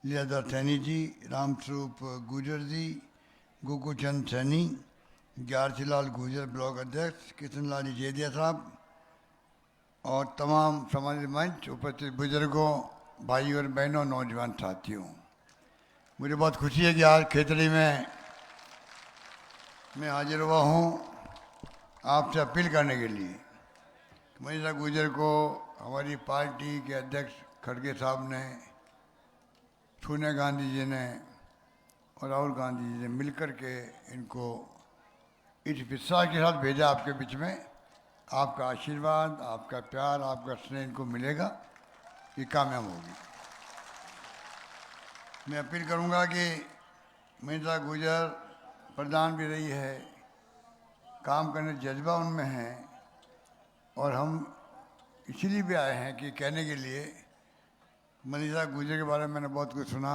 लीलाधर सैनी जी, रामस्वरूप गुर्जर जी, गोकुचंद Saini, Gyarsilal Gurjar block अध्यक्ष, किशनलाल जेदिया साहब और तमाम समाज मंच उपस्थित बुजुर्गों, भाई और बहनों, नौजवान साथियों, मुझे बहुत खुशी है कि आज खेतड़ी में मैं हाजिर हुआ हूँ आपसे अपील करने के लिए। मनीषा गुर्जर को हमारी पार्टी के अध्यक्ष खड़गे साहब ने, सोनिया गांधी जी ने और राहुल गांधी जी ने मिलकर के इनको इस विश्वास के साथ भेजा आपके बीच में, आपका आशीर्वाद, आपका प्यार, आपका स्नेह इनको मिलेगा, ये कामयाब होगी। मैं अपील करूंगा कि मनीषा गुर्जर प्रधान भी रही है, काम करने जज्बा उनमें है, और हम इसीलिए भी आए हैं कि कहने के लिए मनीषा गुर्जर के बारे में मैंने बहुत कुछ सुना,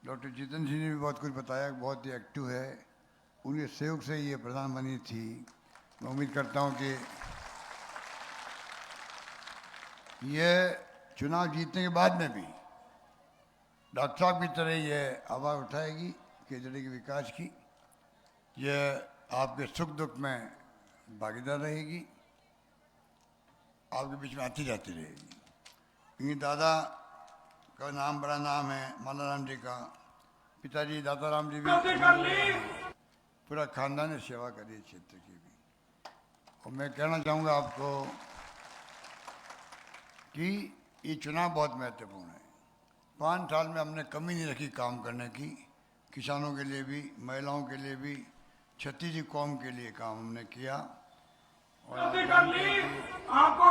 डॉक्टर जितेंद्र सिंह ने भी बहुत कुछ बताया, बहुत ही एक्टिव है, उनके सहयोग से ये प्रधान बनी थी। मैं उम्मीद करता हूँ कि ये चुनाव जीतने के बाद में भी डॉक्टर साहब की तरह ये आवाज़ उठाएगी केजरी के विकास की, ये आपके सुख दुख में भागीदार रहेगी, आपके बीच में आती जाती रहेगी। इनके दादा का नाम बड़ा नाम है, मालाराम जी का, पिताजी दाताराम जी भी, पूरा खानदान ने सेवा करी है क्षेत्र की भी। और मैं कहना चाहूँगा आपको कि ये चुनाव बहुत महत्वपूर्ण है। 5 साल में हमने कमी नहीं रखी काम करने की, किसानों के लिए भी, महिलाओं के लिए भी, छत्तीसी कौम के लिए काम हमने किया। और आपको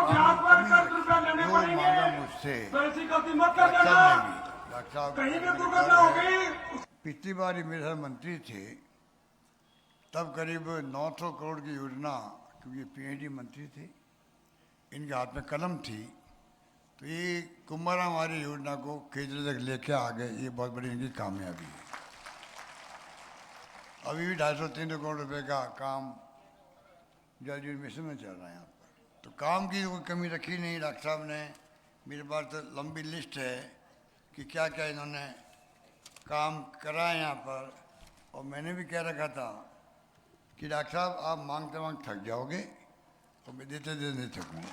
मांगा मुझसे पिछली बार ही मेरे मंत्री थे, तब करीब 900 करोड़ की योजना, क्योंकि पीएचडी मंत्री थे, इनके हाथ में कलम थी, तो ये कुंभारा हमारी योजना को केंद्र तक लेके आ गए, ये बहुत बड़ी इनकी कामयाबी है। अभी भी 250-300 करोड़ रुपए का काम जल जीवन मिशन में चल रहा है यहाँ पर, तो काम की कोई कमी रखी नहीं। डॉक्टर साहब ने, मेरे पास तो लंबी लिस्ट है कि क्या क्या इन्होंने काम करा है यहाँ पर, और मैंने भी कह रखा था कि डॉक्टर साहब आप मांगते मांग थक जाओगे, तो मैं देते देते नहीं थकूँगा।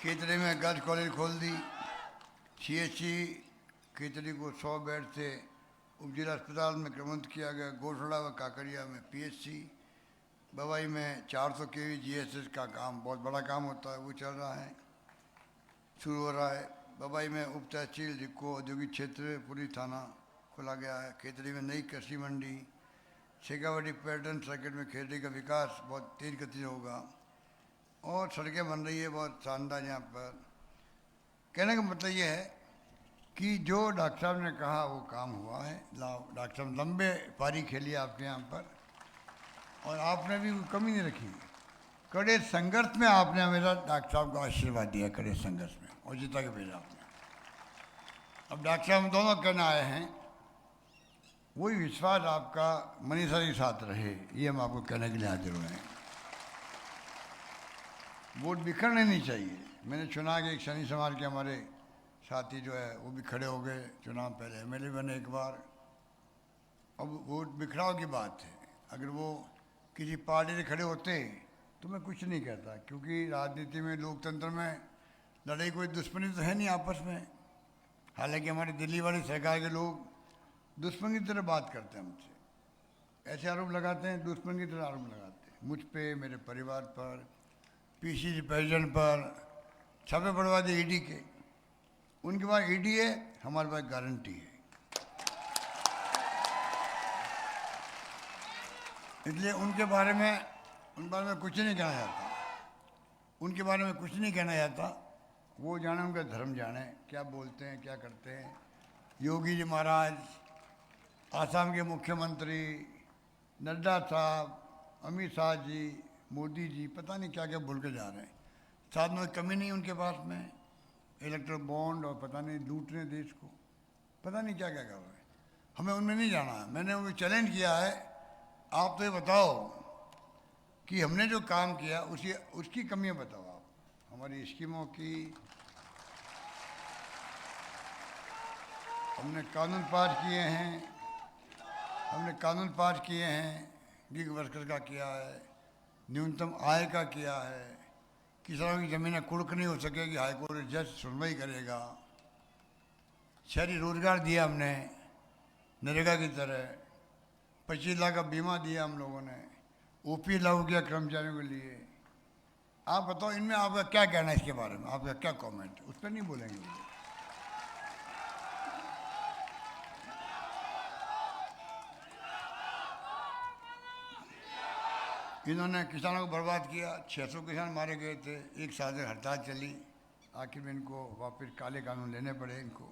खेतड़ी में गर्ल्स कॉलेज खोल दी, सीएचसी खेतड़ी को 100 बेड से उपजिला अस्पताल में क्रमबद्ध किया गया, गोठड़ा व काकरिया में पीएचसी, बवाई में 400 केवी जीएसएस का काम, बहुत बड़ा काम होता है, वो चल रहा है, शुरू हो रहा है। बवाई में उप तहसील रिक्को औद्योगिक क्षेत्र पुलिस थाना खोला गया है। खेतड़ी में नई कृषि मंडी, शेखावाटी पर्यटन सर्किट में खेतड़ी का विकास बहुत तेज गति से होगा, और सड़कें बन रही है बहुत शानदार यहाँ पर। कहने का मतलब ये है कि जो डॉक्टर साहब ने कहा वो काम हुआ है। डॉक्टर साहब लंबे पारी खेली आपके यहाँ पर, और आपने भी कोई कमी नहीं रखी। कड़े संघर्ष में आपने हमेशा डॉक्टर साहब को आशीर्वाद दिया, कड़े संघर्ष में, और जिता के भेजा आपने। अब डॉक्टर साहब दोनों कहने आए हैं, वही विश्वास आपका मनीषा के साथ रहे, ये हम आपको कहने के लिए हाजिर हुए हैं। वोट बिखरने नहीं चाहिए। मैंने चुना कि एक शनि समाज के हमारे साथी जो है वो भी खड़े हो गए, चुनाव पहले एमएलए बने एक बार। अब वोट बिखराव की बात है, अगर वो किसी पार्टी से खड़े होते तो मैं कुछ नहीं कहता, क्योंकि राजनीति में, लोकतंत्र में लड़ाई कोई दुश्मनी तो है नहीं आपस में। हालांकि हमारी दिल्ली वाली सरकार के लोग दुश्मन की तरह बात करते हैं हमसे, ऐसे आरोप लगाते हैं, दुश्मन की तरह आरोप लगाते हैं मुझ पे, मेरे परिवार पर, पीसीसी प्रेसिडेंट पर, छापे पड़वा दिए ईडी के। उनके पास ईडी है, हमारे पास गारंटी है, इसलिए उनके बारे में कुछ नहीं कहना चाहता, उनके बारे में कुछ नहीं कहना चाहता। वो जाने, उनका धर्म जाने, क्या बोलते हैं, क्या करते हैं। योगी जी महाराज, आसाम के मुख्यमंत्री, नड्डा साहब, अमित शाह जी, मोदी जी, पता नहीं क्या क्या बोल के जा रहे हैं। साथ में कमी नहीं उनके पास में, इलेक्ट्रल बॉन्ड और पता नहीं लूट रहे देश को, पता नहीं क्या क्या कर रहे हैं। हमें उनमें नहीं जाना है। मैंने उनको चैलेंज किया है, आप तो ये बताओ कि हमने जो काम किया उसकी कमियां बताओ आप, हमारी स्कीमों की, हमने कानून पास किए हैं, गिग वर्कर का किया है, न्यूनतम आय का किया है, किसानों की ज़मीनें कुड़क नहीं हो सकेगी, हाईकोर्ट जज सुनवाई करेगा, शहरी रोजगार दिया हमने नरेगा की तरह, 25 लाख का बीमा दिया हम लोगों ने, ओपी लागू किया कर्मचारियों के लिए। आप बताओ इनमें आपका क्या कहना है, इसके बारे में आपका क्या कमेंट? उस पर नहीं बोलेंगे। इन्होंने किसानों को बर्बाद किया, 600 किसान मारे गए थे, एक साल से हड़ताल चली, आखिर में इनको वापस काले कानून लेने पड़े इनको।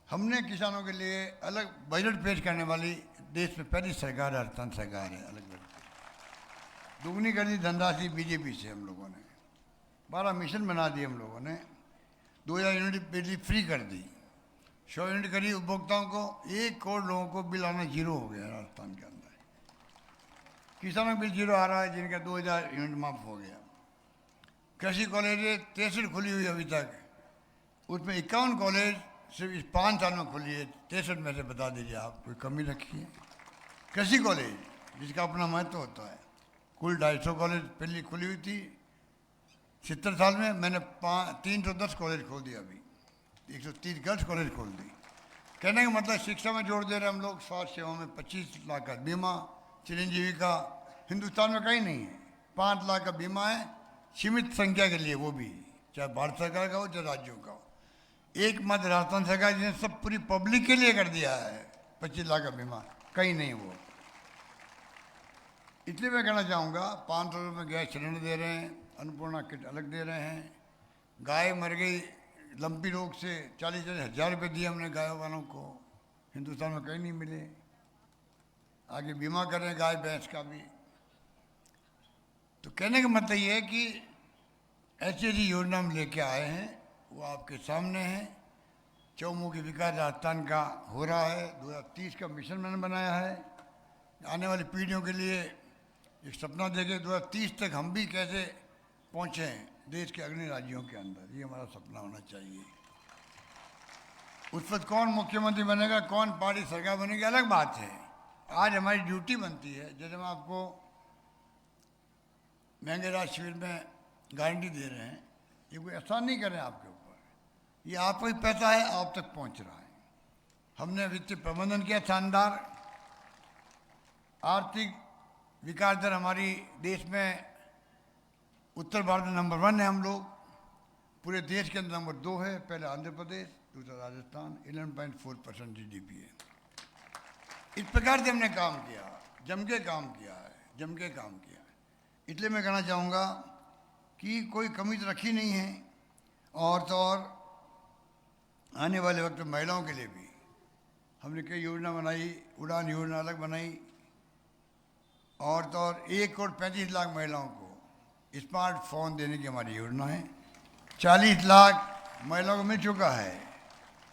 हमने किसानों के लिए अलग बजट पेश करने वाली देश में पहली सरकार राजस्थान सरकार है। अलग बजट दुगनी कर दी धनराशि बीजेपी से हम लोगों ने, 12 मिशन बना दिए हम लोगों ने, 2000 यूनिट बिजली फ्री कर दी, 100 यूनिट करी उपभोक्ताओं को, 1 करोड़ लोगों को बिल आना जीरो हो गया राजस्थान के अंदर। किसानों का बिल जीरो आ रहा है जिनका 2000 यूनिट माफ हो गया। कृषि कॉलेज 63 खुली हुई अभी तक, उसमें 51 कॉलेज सिर्फ इस 5 साल में खुली है। 63 में से बता दीजिए आप, कोई कमी रखी है? कृषि कॉलेज जिसका अपना महत्व होता है, कुल 250 कॉलेज पहले खुली हुई थी 70 साल में, मैंने 310 कॉलेज खोल दिया, अभी 130 गर्ल्स कॉलेज खोल दी। कहने का मतलब शिक्षा में जोड़ दे रहे हम लोग, स्वास्थ्य सेवा में 25 लाख का बीमा, चिरंजीवी का हिंदुस्तान में कहीं नहीं है। 5 लाख का बीमा है सीमित संख्या के लिए, वो भी चाहे भारत सरकार का हो चाहे राज्यों का हो। एकमात्र राजस्थान सरकार जिसने सब पूरी पब्लिक के लिए कर दिया है 25 लाख का बीमा, कहीं नहीं वो। इसलिए मैं कहना चाहूँगा 500 रुपये में गैस सिलेंडर दे रहे हैं, अन्नपूर्णा किट अलग दे रहे हैं, गाय मर गई लंपी रोग से 40,000 रुपये दिए हमने गायों वालों को, हिंदुस्तान में कहीं नहीं मिले। आगे बीमा कर रहे हैं गाय भैंस का भी। तो कहने का मतलब ये है कि ऐसी ऐसी योजना हम लेके आए हैं, वो आपके सामने है। चौमुखी विकास राजस्थान का हो रहा है, 2030 का मिशन मैंने बनाया है। आने वाली पीढ़ियों के लिए एक सपना देखे 2030 तक हम भी कैसे पहुँचें देश के अग्रणी राज्यों के अंदर, ये हमारा सपना होना चाहिए। उस वक्त कौन मुख्यमंत्री बनेगा, कौन पार्टी सरकार बनेगी, अलग बात है। आज हमारी ड्यूटी बनती है, जैसे हम आपको महंगे राज शिविर में गारंटी दे रहे हैं, ये कोई एहसान नहीं कर रहे हैं आपके ऊपर, ये आपका ही पैसा है, आप तक पहुंच रहा है। हमने वित्तीय प्रबंधन किया शानदार, आर्थिक विकास दर हमारी देश में उत्तर भारत में नंबर 1 है हम लोग, पूरे देश के अंदर नंबर 2 है, पहले आंध्र प्रदेश, दूसरा राजस्थान, 11.4% GDP है। इस प्रकार से हमने काम किया, जम के काम किया है। इसलिए मैं कहना चाहूँगा कि कोई कमी तो रखी नहीं है। और तो और आने वाले वक्त में महिलाओं के लिए भी हमने कई योजना बनाई, उड़ान योजना अलग बनाई, और तो और 1,35 लाख महिलाओं को स्मार्टफोन देने की हमारी योजना है। 40 लाख महिलाओं को मिल चुका है,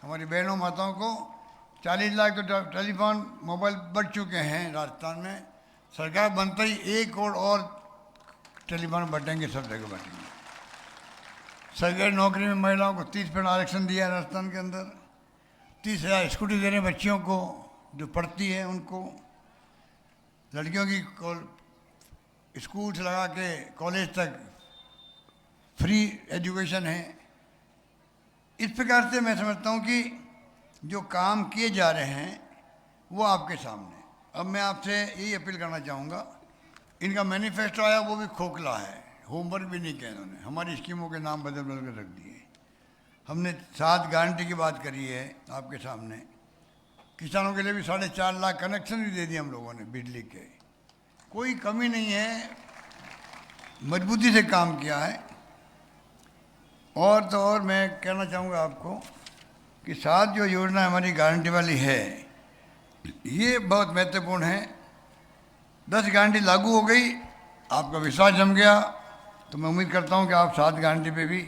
हमारी बहनों माताओं को 40 लाख तो टेलीफोन मोबाइल बढ़ चुके हैं राजस्थान में। सरकार बनते ही 1 करोड़ और टेलीफोन बटेंगे, सब जगह बटेंगे। सरकारी नौकरी में महिलाओं को 30% आरक्षण दिया है राजस्थान के अंदर। 30,000 स्कूटी दे रहे हैं बच्चियों को जो पढ़ती है उनको। लड़कियों की स्कूल से लगा के कॉलेज तक फ्री एजुकेशन है। इस प्रकार से मैं समझता हूँ कि जो काम किए जा रहे हैं वो आपके सामने। अब मैं आपसे यही अपील करना चाहूँगा, इनका मैनिफेस्टो आया वो भी खोखला है, होमवर्क भी नहीं किया इन्होंने, हमारी स्कीमों के नाम बदल बदल कर रख दिए। हमने 7 गारंटी की बात करी है आपके सामने। किसानों के लिए भी 4.5 लाख कनेक्शन भी दे दिए हम लोगों ने बिजली के, कोई कमी नहीं है, मजबूती से काम किया है। और तो और मैं कहना चाहूँगा आपको कि 7 जो योजना हमारी गारंटी वाली है ये बहुत महत्वपूर्ण है। 10 गारंटी लागू हो गई, आपका विश्वास जम गया, तो मैं उम्मीद करता हूँ कि आप 7 गारंटी पे भी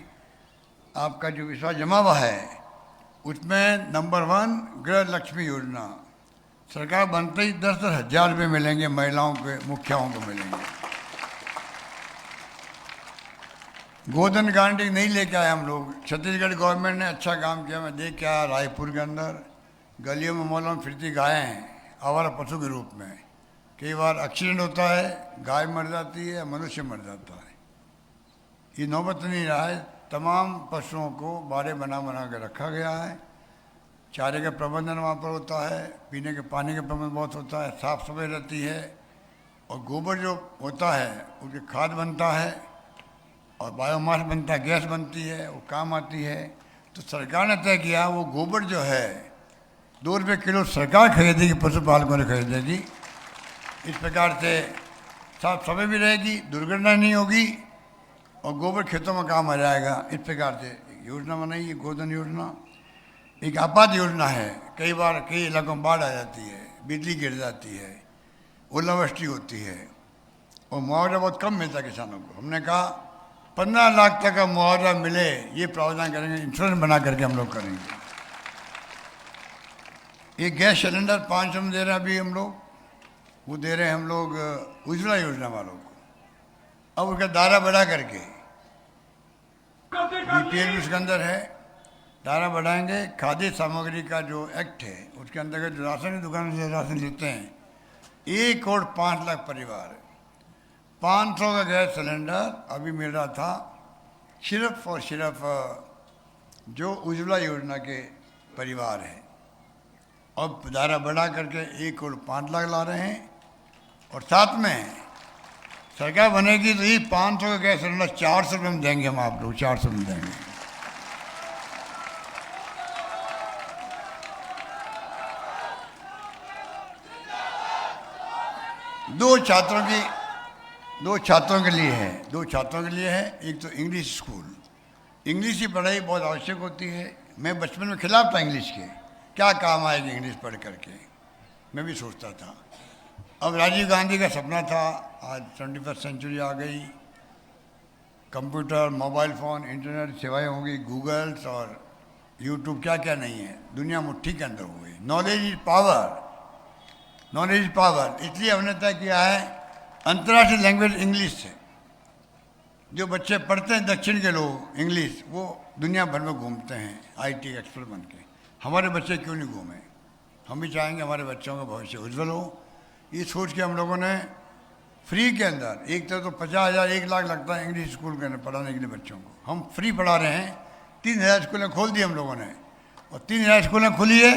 आपका जो विश्वास जमा हुआ है, उसमें नंबर 1 गृह लक्ष्मी योजना, सरकार बनते ही 10-10 हज़ार रुपये मिलेंगे महिलाओं के, मुखियाओं को मिलेंगे। गोधन गारंटी नहीं लेके आए हम लोग। छत्तीसगढ़ गवर्नमेंट ने अच्छा काम किया, मैं देख के आया रायपुर के अंदर गलियों में मोहल्लों में फिरती गायें हैं आवारा पशु के रूप में। कई बार एक्सीडेंट होता है, गाय मर जाती है, मनुष्य मर जाता है। ये नौबत नहीं रहा है, तमाम पशुओं को बाड़े बना बना के रखा गया है। चारे का प्रबंधन वहाँ पर होता है, पीने के पानी का प्रबंधन बहुत होता है, साफ़ सफाई रहती है, और गोबर जो होता है उसकी खाद बनता है और बायोमास बनता है, गैस बनती है, वो काम आती है। तो सरकार ने तय किया वो गोबर जो है 2 रुपये किलो सरकार खरीदेगी, पशुपालकों ने खरीदेगी। इस प्रकार से साफ सफाई भी रहेगी, दुर्घटना नहीं होगी और गोबर खेतों में काम आ जाएगा। इस प्रकार से योजना बनाई है गोधन योजना। एक आपात योजना है, कई बार कई इलाकों में बाढ़ आ जाती है, बिजली गिर जाती है, ओलावृष्टि होती है और मुआवजा बहुत कम मिलता है किसानों को। हमने कहा 15 लाख तक का मुआवजा मिले, ये प्रावधान करेंगे, इंश्योरेंस बना करके हम लोग करेंगे। एक गैस सिलेंडर 500 में दे रहे हैं अभी हम लोग, वो दे रहे हैं हम लोग उज्ज्वला योजना वालों को। अब उसका दायरा बढ़ा करके बीपीएल भी उसके अंदर है, दायरा बढ़ाएंगे। खाद्य सामग्री का जो एक्ट है उसके अंतर्गत जो राशन की दुकान से राशन लेते हैं, 1 करोड़ 5 लाख परिवार 500 का गैस सिलेंडर अभी मिल रहा था सिर्फ और सिर्फ जो उज्ज्वला योजना के परिवार हैं। अब दायरा बढ़ा करके 1 करोड़ 5 लाख ला रहे हैं और साथ में सरकार बनेगी तो ये 500 का गैस सिलेंडर 400 रुपये में देंगे हम आप लोग, 400 में देंगे। दो छात्रों के लिए है, 2 छात्रों के लिए है। एक तो इंग्लिश स्कूल, इंग्लिश की पढ़ाई बहुत आवश्यक होती है। मैं बचपन में खिलाफ था इंग्लिश के, क्या काम आएगी इंग्लिश पढ़ करके, मैं भी सोचता था। अब राजीव गांधी का सपना था, आज 21st सेंचुरी आ गई, कंप्यूटर, मोबाइल फ़ोन, इंटरनेट सेवाएं होंगी, गूगल्स और यूट्यूब, क्या क्या नहीं है, दुनिया मुट्ठी के अंदर हो गई। Knowledge is power, knowledge is power. इसलिए हमने तय किया है अंतर्राष्ट्रीय लैंग्वेज इंग्लिश है। जो बच्चे पढ़ते हैं दक्षिण के लोग इंग्लिश, वो दुनिया भर में घूमते हैं आईटी एक्सपर्ट बन के। हमारे बच्चे क्यों नहीं घूमें? हम भी चाहेंगे हमारे बच्चों का भविष्य उज्जवल हो। ये सोच के हम लोगों ने फ्री के अंदर, एक तरह तो 50,000 1 लाख लगता है इंग्लिश स्कूल के अंदर पढ़ाने के लिए बच्चों को, हम फ्री पढ़ा रहे हैं। 3,000 स्कूलें खोल दी हम लोगों ने, और 3,000 स्कूलें खुली है,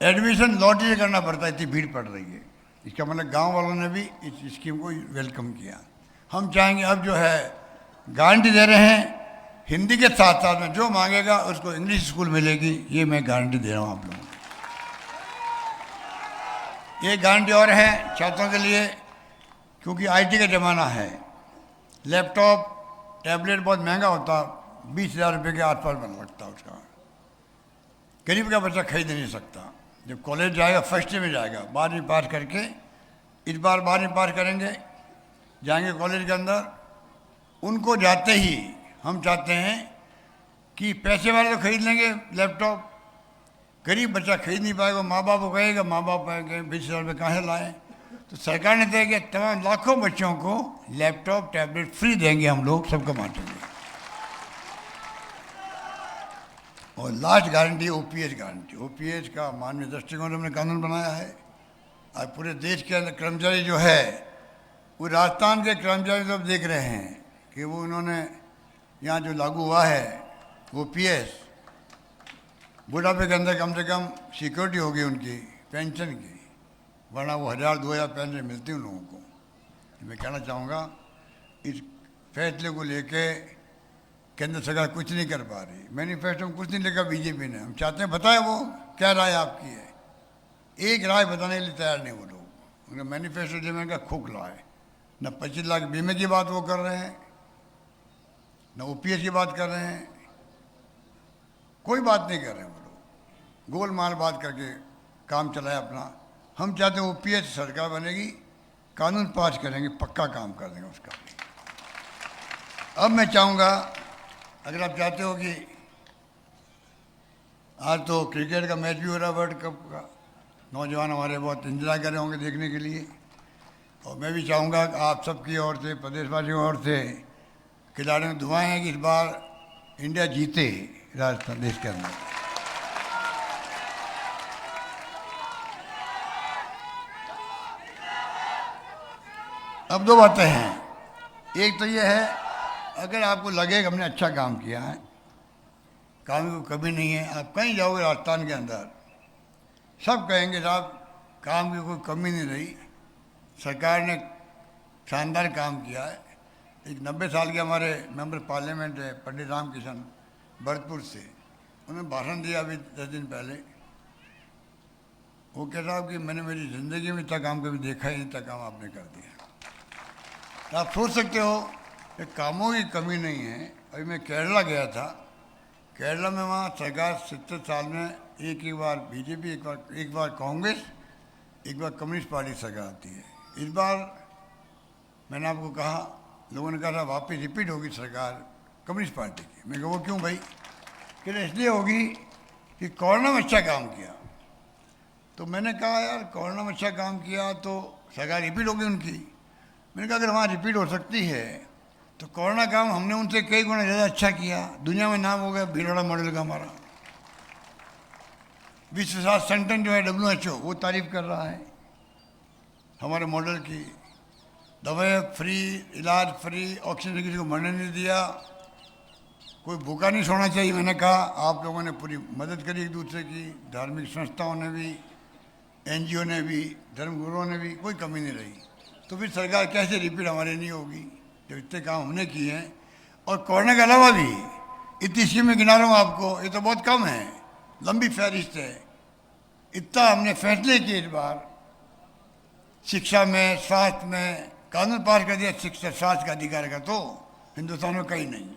एडमिशन लॉटरी करना पड़ता है, इतनी भीड़ पड़ रही है। इसका मतलब गांव वालों ने भी इस स्कीम को वेलकम किया। हम चाहेंगे अब जो है गारंटी दे रहे हैं, हिंदी के साथ साथ में जो मांगेगा उसको इंग्लिश स्कूल मिलेगी, ये मैं गारंटी दे रहा हूँ आप लोगों को। ये गारंटी और है छात्रों के लिए, क्योंकि आईटी का ज़माना है, लैपटॉप टैबलेट बहुत महंगा होता, 20,000 रुपये के आसपास बन लगता उसका, गरीब का बच्चा खरीद नहीं सकता। जब कॉलेज जाएगा फर्स्ट ईयर में जाएगा, 12वीं पास करके, इस बार 12वीं पास करेंगे, जाएंगे कॉलेज के अंदर, उनको जाते ही हम चाहते हैं कि पैसे वाले तो खरीद लेंगे लैपटॉप, गरीब बच्चा खरीद नहीं पाएगा, माँ बाप को कहेगा, माँ बाप कहेंगे 20,000 रुपये कहाँ लाएँ। तो सरकार ने तय किया तमाम लाखों बच्चों को लैपटॉप टैबलेट फ्री देंगे हम लोग, सबको बांटेंगे। और लास्ट गारंटी ओपीएच गारंटी। ओपीएच का मानवीय दृष्टिकोण हमने कानून बनाया है। आज पूरे देश के अंदर कर्मचारी जो है, वो राजस्थान के कर्मचारी सब देख रहे हैं कि वो उन्होंने यहाँ जो लागू हुआ है ओपीएच, बुढ़ापे के अंदर कम से कम सिक्योरिटी होगी उनकी पेंशन की, वरना वो 1,000-2,000 पेंशन मिलती उन लोगों को। मैं कहना चाहूँगा इस फैसले को लेके केंद्र सरकार कुछ नहीं कर पा रही, मैनिफेस्टो में कुछ नहीं लिखा बीजेपी ने। हम चाहते हैं बताएं वो क्या राय आपकी है, एक राय बताने के लिए तैयार नहीं वो लोग। उनका मैनिफेस्टो जो मैंने कहा खोखला है, न 25 लाख बीमे की बात वो कर रहे हैं, न ओपीएच की बात कर रहे हैं, कोई बात नहीं कर रहे हैं वो लोग, गोलमाल बात करके काम चलाए अपना। हम चाहते हैं ओपीएच सरकार बनेगी, कानून पास करेंगे, पक्का काम कर देंगे उसका। अब मैं चाहूँगा, अगर आप चाहते हो कि आज तो क्रिकेट का मैच भी हो रहा है वर्ल्ड कप का, नौजवान हमारे बहुत इंतजार कर रहे होंगे देखने के लिए, और मैं भी चाहूँगा आप सबकी ओर से, प्रदेशवासियों की ओर से खिलाड़ियों में दुआएं हैं कि इस बार इंडिया जीते राजस्थान देश के अंदर। अब दो बातें हैं। एक तो ये है, अगर आपको लगे कि हमने अच्छा काम किया है, काम की कोई कमी नहीं है, आप कहीं जाओगे राजस्थान के अंदर सब कहेंगे साहब काम की कोई कमी नहीं रही, सरकार ने शानदार काम किया है। एक 90 साल के हमारे मेंबर पार्लियामेंट है पंडित राम किशन भरतपुर से, उन्होंने भाषण दिया अभी 10 दिन पहले। वो कह रहा कि मैंने मेरी ज़िंदगी में इतना काम कभी देखा ही नहीं, इतना काम आपने कर दिया। तो आप सोच सकते हो कि कामों की कमी नहीं है। अभी मैं केरला गया था, केरला में वहाँ सरकार 70 साल में एक बार बीजेपी, एक बार कांग्रेस, एक बार कम्युनिस्ट पार्टी सरकार आती है। इस बार मैंने आपको कहा, लोगों ने कहा वापस रिपीट होगी सरकार कम्युनिस्ट पार्टी की। मैं कहा वो क्यों भाई? कि इसलिए होगी कि कोरोना में अच्छा काम किया। तो मैंने कहा यार कोरोना में अच्छा काम किया तो सरकार रिपीट होगी उनकी। मैंने कहा अगर वहाँ रिपीट हो सकती है तो कोरोना काम हमने उनसे कई गुना ज़्यादा अच्छा किया। दुनिया में नाम हो गया भीलवाड़ा मॉडल का हमारा। विश्व स्वास्थ्य संगठन जो है WHO वो तारीफ कर रहा है हमारे मॉडल की। दवाएं फ्री, इलाज फ्री, ऑक्सीजन किसी को मरने नहीं दिया, कोई भूखा नहीं सोना चाहिए। मैंने कहा आप लोगों ने पूरी मदद करी एक दूसरे की, धार्मिक संस्थाओं ने भी, NGO ने भी, धर्मगुरुओं ने भी, कोई कमी नहीं रही। तो फिर सरकार कैसे रिपीट हमारे नहीं होगी जब इतने काम हमने किए हैं। और कोरोना के अलावा भी इतनी स्कीमें गिना रहा हूँ आपको, ये तो बहुत कम है, लंबी फहरिस्त है। इतना हमने फैसले किए इस बार, शिक्षा में, स्वास्थ्य में, कानून पास कर दिया शिक्षा स्वास्थ्य का अधिकार का, तो हिंदुस्तान में कहीं नहीं।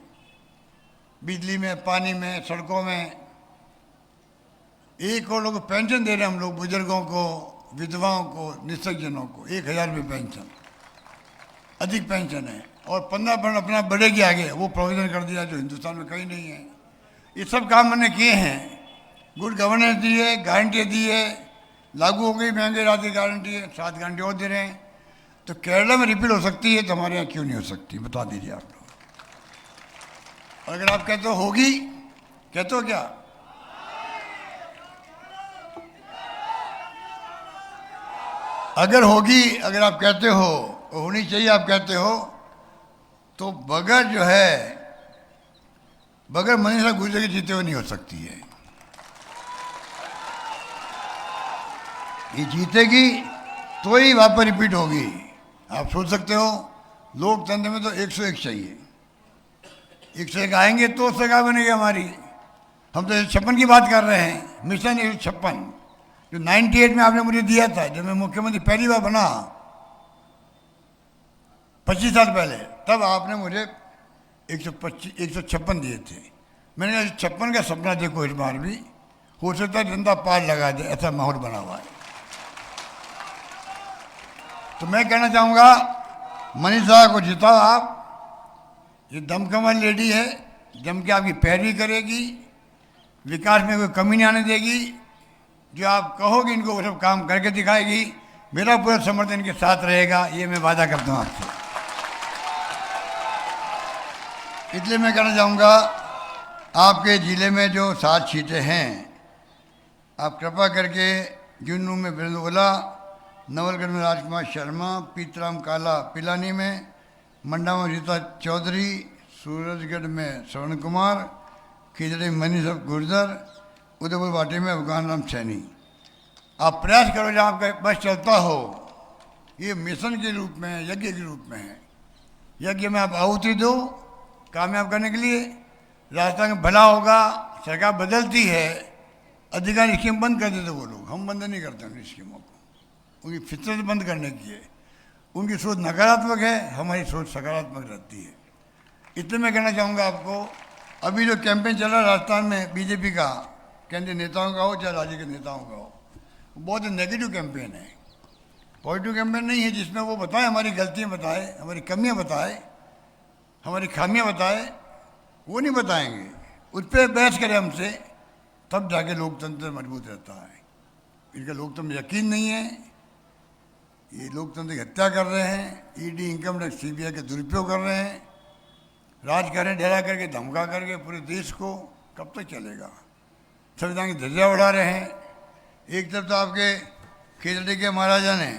बिजली में, पानी में, सड़कों में 1 करोड़ लोगों को पेंशन दे रहे हैं हम लोग, बुजुर्गों को, विधवाओं को, निःशक्तजनों को 1000 रुपये पेंशन, अधिक पेंशन है। और 15% अपना बढ़ेगी आगे, वो प्रोविजन कर दिया जो हिंदुस्तान में कहीं नहीं है। ये सब काम मैंने किए हैं। गुड गवर्नेंस दी है, गारंटी दी है, लागू हो गई महंगे रात की गारंटी है, 7 गारंटी और दे रहे हैं। तो केरला में रिपीट हो सकती है तो हमारे यहाँ क्यों नहीं हो सकती? बता दीजिए आप लोग। और अगर आप कहते हो होगी, कहते हो क्या? अगर होगी, अगर आप कहते हो होनी चाहिए, आप कहते हो, तो बगैर जो है बगैर मनीषा गुजर के जीते हुए नहीं हो सकती है। ये जीतेगी तो ही वापस रिपीट होगी। आप सोच सकते हो लोकतंत्र में तो 101 चाहिए, 101 आएंगे तो सरकार बनेगी हमारी। हम तो 156 की बात कर रहे हैं, मिशन 156 जो 98 में आपने मुझे दिया था जब मैं मुख्यमंत्री पहली बार बना, 25 साल पहले। तब आपने मुझे 156 दिए थे। मैंने 156 का सपना देखो इस बार भी, हो सकता है जनता पार लगा दे, ऐसा माहौल बना हुआ है। तो मैं कहना चाहूँगा मनीषा को जिताओ आप। ये दमकमल लेडी है, जम के आपकी पैरवी करेगी, विकास में कोई कमी नहीं आने देगी। जो आप कहोगे इनको वो सब काम करके दिखाएगी। मेरा पूरा समर्थन इनके साथ रहेगा, ये मैं वादा करता हूँ आपसे। इसलिए मैं कहना चाहूँगा आपके ज़िले में जो 7 सीटें हैं, आप कृपा करके जुन्नू में बिरंदोला, नवलगढ़ में राजकुमार शर्मा, पीतराम काला पिलानी में, मंडा में रीता चौधरी, सूरजगढ़ में श्रवण कुमार, खिजड़ी में मनीष गुर्जर, उदयपुर वाटी में अफगान राम सैनी। आप प्रयास करो जहाँ आपका बस चलता हो। ये मिशन के रूप में, यज्ञ के रूप में है। यज्ञ में आप आहुति दो कामयाब करने के लिए। राजस्थान में भला होगा, सरकार बदलती है, अधिकारी स्कीम बंद कर देते वो लोग, हम बंद नहीं करते उन स्कीमों को। उनकी फितरत बंद करने की है। उनकी सोच नकारात्मक है, हमारी सोच सकारात्मक रहती है। इसलिए मैं कहना चाहूँगा आपको, अभी जो कैंपेन चल रहा है राजस्थान में बीजेपी का, केंद्रीय नेताओं का हो चाहे राज्य के नेताओं का हो, बहुत नेगेटिव कैंपेन है, पॉजिटिव कैंपेन नहीं है। जिसमें वो बताए, हमारी गलतियाँ बताए, हमारी कमियाँ बताए, हमारी खामियाँ बताए, वो नहीं बताएंगे। उस पर बहस करें हमसे, तब जाके लोकतंत्र मजबूत रहता है। इनका लोकतंत्र में यकीन नहीं है, ये लोकतंत्र की हत्या कर रहे हैं। ईडी, इनकम टैक्स, CBI के दुरुपयोग कर रहे हैं। राज करें, डरा करके, धमका करके पूरे देश को, कब तक चलेगा? संविधान की धज्जियां उड़ा रहे हैं। एक तरफ तो आपके खेतड़ी के महाराजा ने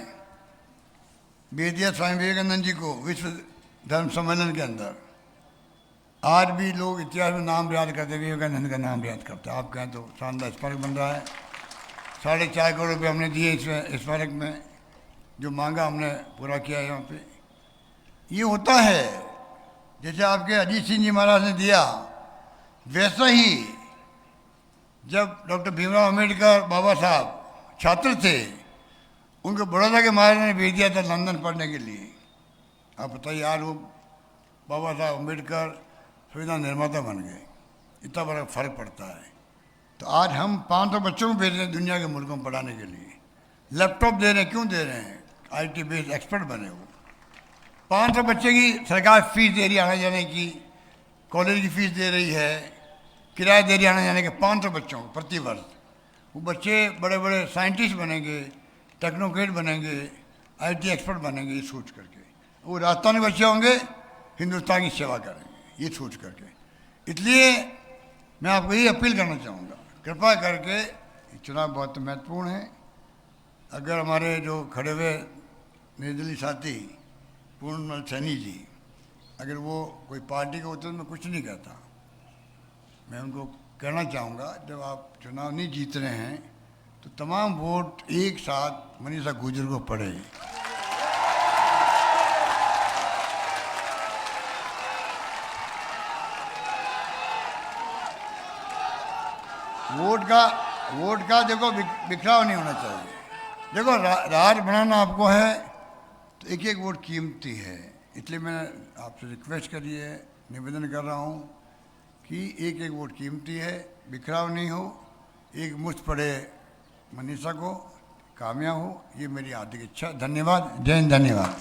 भेज दिया स्वामी विवेकानंद जी को विश्व धर्म सम्मेलन के अंदर। आज भी लोग इतिहास में नाम याद करते, विवेकानंद का नाम याद करते। आप कहें तो शानदार स्मारक बन रहा है। 4.5 करोड़ रुपये हमने दिए इस स्मारक में, जो मांगा हमने पूरा किया यहाँ पे। ये होता है जैसे आपके अजीत सिंह जी महाराज ने दिया, वैसा ही जब डॉक्टर भीमराव अम्बेडकर बाबा साहब छात्र थे, उनको बड़ौदा के महाराज ने भेज दिया था लंदन पढ़ने के लिए। आप बताइए, यार वो बाबा साहब अम्बेडकर संविधान निर्माता बन गए, इतना बड़ा फर्क पड़ता है। तो आज हम 500 बच्चों को भेज रहे हैं दुनिया के मुल्कों में पढ़ाने के लिए, लैपटॉप दे रहे हैं। क्यों दे रहे हैं? IT बेस्ड एक्सपर्ट बने वो। 500 बच्चे की सरकार फीस दे रही है आने जाने की, कॉलेज की फीस दे रही है, किराया दे रही है आने जाने के 500 बच्चों को प्रति वर्ष। वो बच्चे बड़े बड़े साइंटिस्ट बनेंगे, टेक्नोक्रेट बनेंगे, IT एक्सपर्ट बनेंगे, ये सोच करके। वो राजस्थानी बच्चे होंगे, हिंदुस्तान की सेवा करेंगे, ये सोच करके। इसलिए मैं आपको यही अपील करना चाहूँगा, कृपा करके, चुनाव बहुत महत्वपूर्ण है। अगर हमारे जो खड़े हुए निर्दलीय साथी पूर्णमल सैनी जी, अगर वो कोई पार्टी के होते तो मैं कुछ नहीं कहता। मैं उनको कहना चाहूँगा, जब आप चुनाव नहीं जीत रहे हैं तो तमाम वोट एक साथ मनीषा गुर्जर को पड़े। वोट का देखो बिखराव नहीं होना चाहिए। देखो राज बनाना आपको है तो एक एक वोट कीमती है। इसलिए मैं आपसे रिक्वेस्ट करी है, निवेदन कर रहा हूँ कि एक एक वोट कीमती है, बिखराव नहीं हो, एक मुश्त पड़े मनीषा को, कामयाब हो, ये मेरी हार्दिक इच्छा। धन्यवाद। जय हिंद। धन्यवाद।